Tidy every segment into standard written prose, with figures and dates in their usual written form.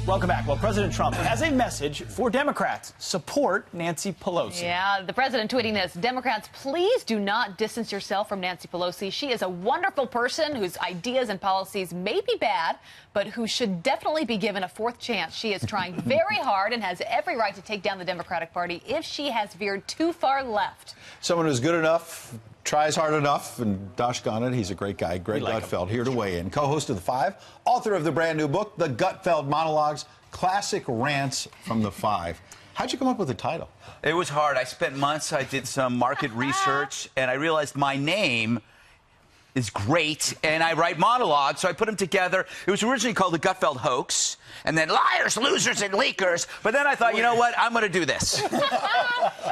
Welcome back. Well, President Trump has a message for Democrats. Support Nancy Pelosi. Yeah, the president tweeting this. Democrats, please do not distance yourself from Nancy Pelosi. She is a wonderful person whose ideas and policies may be bad, but who should definitely be given a fourth chance. She is trying very hard and has every right to take down the Democratic Party if she has veered too far left. Someone who's good enough, tries hard enough, and doggone it, he's a great guy. Greg Gutfeld here to weigh in. Co-host of The Five, author of the brand new book, The Gutfeld Monologues, classic rants from The Five. How'd you come up with the title? It was hard. I spent months, I did some market research, and I realized my name is great, and I write monologues, so I put them together. It was originally called The Gutfeld Hoax, and then Liars, Losers, and Leakers, but then I thought, you know what, I'm going to do this.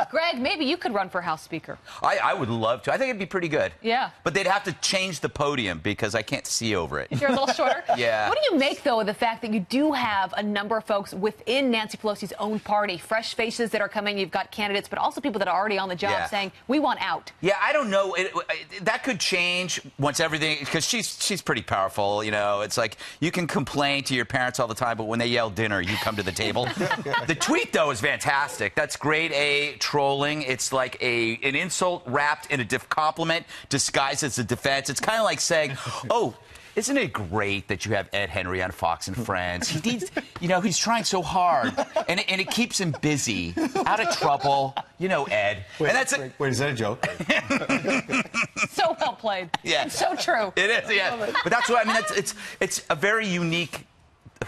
Greg, maybe you could run for House Speaker. I would love to. I think it'd be pretty good. Yeah. But they'd have to change the podium because I can't see over it. You're a little shorter? Yeah. What do you make, though, of the fact that you do have a number of folks within Nancy Pelosi's own party, fresh faces that are coming, you've got candidates, but also people that are already on the job saying, we want out? Yeah, I don't know. That could change once everything, because she's pretty powerful, you know. It's like you can complain to your parents all the time, but when they yell dinner, you come to the table. The tweet, though, is fantastic. That's grade A trolling. It's like an insult wrapped in a compliment disguised as a defense. It's kind of like saying, oh, isn't it great that you have Ed Henry on Fox and Friends? He needs, you know, he's trying so hard, and it keeps him busy, out of trouble. You know, Ed. Wait, and that's wait, is that a joke? So well played. Yeah. It's so true. It is, yeah. But that's what I mean. It's a very unique.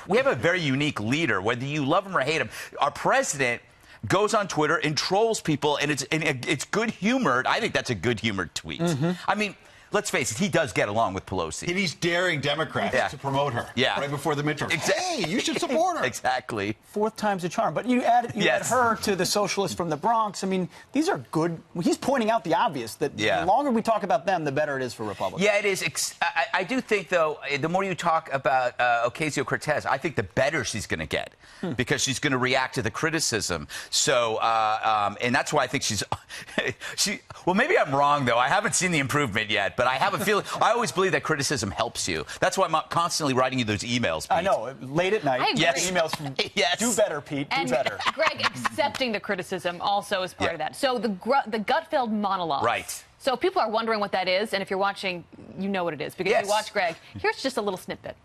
We have a very unique leader, whether you love him or hate him. Our president goes on Twitter and trolls people, and it's good-humored. I think that's a good-humored tweet. I mean, let's face it, he does get along with Pelosi. And he's daring Democrats to promote her right before the midterm. Hey, you should support her. Exactly. Fourth time's a charm. But you add her to the socialists from the Bronx. I mean, these are good. He's pointing out the obvious, that the longer we talk about them, the better it is for Republicans. Yeah, it is. I do think, though, the more you talk about Ocasio-Cortez, I think the better she's going to get because she's going to react to the criticism. So, and that's why I think she's... well, maybe I'm wrong, though. I haven't seen the improvement yet, but I have a feeling... I always believe that criticism helps you. That's why I'm constantly writing you those emails, Pete. I know. Late at night. Yes. Emails from... Do better, Pete. Do better. Greg, accepting the criticism also is part of that. So the Gutfeld monologue. Right. So people are wondering what that is, and if you're watching, you know what it is because you watch Greg. Here's just a little snippet.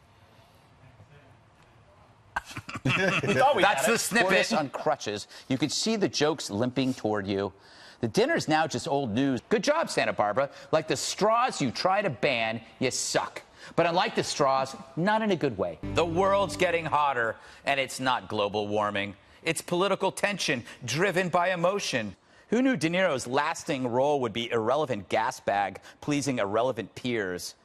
That's the snippet. Tortoise on crutches. You could see the jokes limping toward you. The dinner's now just old news. Good job, Santa Barbara. Like the straws you try to ban, you suck. But unlike the straws, not in a good way. The world's getting hotter, and it's not global warming. It's political tension driven by emotion. Who knew De Niro's lasting role would be irrelevant gas bag, pleasing irrelevant peers?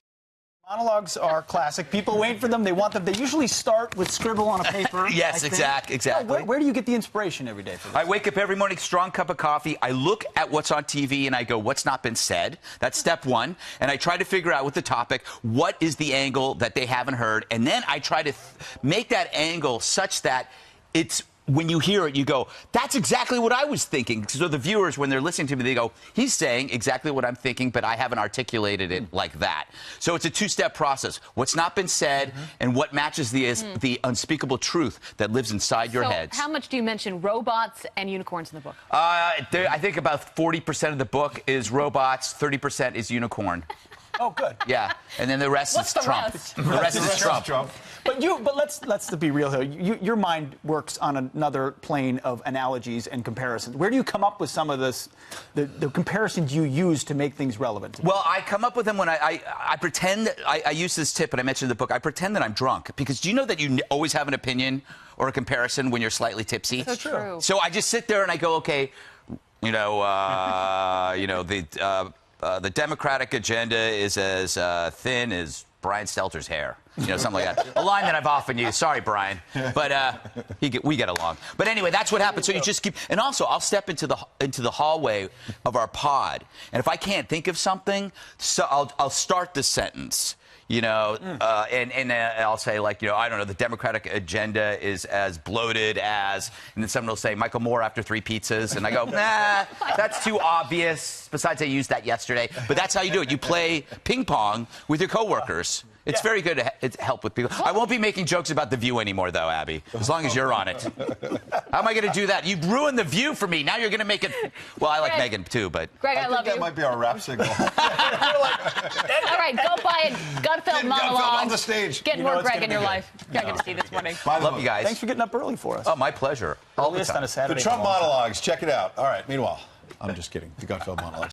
Monologues are classic. People wait for them. They want them. They usually start with scribble on a paper. Yes, exactly. Where do you get the inspiration every day for this? I wake up every morning, strong cup of coffee. I look at what's on TV and I go, what's not been said? That's step one. And I try to figure out with the topic, what is the angle that they haven't heard? And then I try to make that angle such that it's, when you hear it, you go, that's exactly what I was thinking. So the viewers, when they're listening to me, they go, he's saying exactly what I'm thinking, but I haven't articulated it like that. So it's a two-step process. What's not been said and what matches the unspeakable truth that lives inside your heads. How much do you mention robots and unicorns in the book? I think about 40% of the book is robots, 30% is unicorn. Oh, good. Yeah, and then the rest is Trump. The rest is Trump. But let's be real here. Your mind works on another plane of analogies and comparisons. Where do you come up with some of this, the comparisons you use to make things relevant? Well, I come up with them when I pretend. I use this tip, and I mentioned in the book. I pretend that I'm drunk because do you know that you always have an opinion or a comparison when you're slightly tipsy? So true. So I just sit there and I go, okay, the Democratic agenda is as thin as Brian Stelter's hair. You know, something like that. A line that I've often used. Sorry, Brian. But we get along. But anyway, that's what happens. So you just keep... And also, I'll step into the hallway of our pod. And if I can't think of something, so I'll start the sentence. You know, and I'll say, like, you know, I don't know, the Democratic agenda is as bloated as, and then someone will say, Michael Moore after 3 pizzas. And I go, nah, that's too obvious. Besides, I used that yesterday. But that's how you do it. You play ping pong with your coworkers. It's very good to help with people. I won't be making jokes about The View anymore, though, Abby, as long as you're on it. How am I going to do that? You ruined The View for me. Now you're going to make it... Well, I like Megyn, too, but... Greg, I love you. That might be our rap signal. All right, go buy a Gutfeld Monologues. Gutfeld on the stage. Get more Greg in your life. You're going to see this morning. Love you guys. Thanks for getting up early for us. Oh, my pleasure. All the Earliest time. on a Saturday. The Trump monologues. Check it out. All right. Meanwhile, I'm just kidding. The Gutfeld monologues.